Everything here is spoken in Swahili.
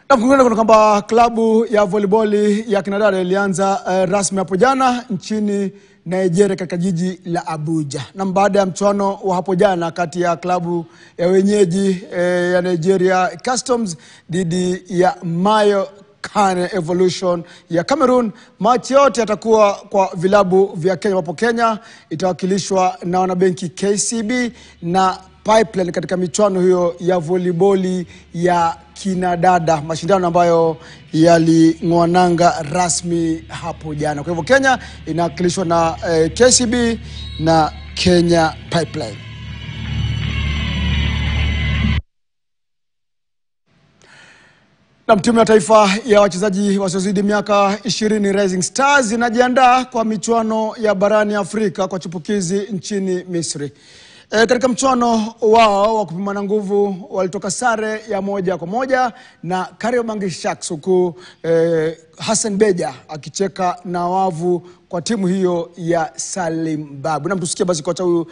Na kuungana kwamba klabu ya volleyball ya kinadada ilianza rasmi hapo jana nchini Nigeria katika jiji la Abuja. Na baada ya mchuano wa hapo jana kati ya klabu ya wenyeji ya Nigeria Customs dhidi ya Mayo Kane Evolution ya Cameroon, machi yote yatakuwa kwa vilabu vya Kenya, ambapo Kenya itawakilishwa na wanabenki KCB na Pipeline katika michuano hiyo ya volleyball ya kinadada, mashindano ambayo yaling'oananga rasmi hapo jana. Kwa hivyo Kenya inawakilishwa na KCB na Kenya Pipeline. Na timu ya taifa ya wachezaji wasiozidi miaka 20 Rising Stars inajiandaa kwa michuano ya barani Afrika kwa chipukizi nchini Misri. Katika mchuano wao wa kupimana nguvu walitoka sare ya 1-1 na Kariobangi Sharks, huku Hassan Beja akicheka na wavu kwa timu hiyo ya Salim Babu. Na mtusikie basi kocha huyu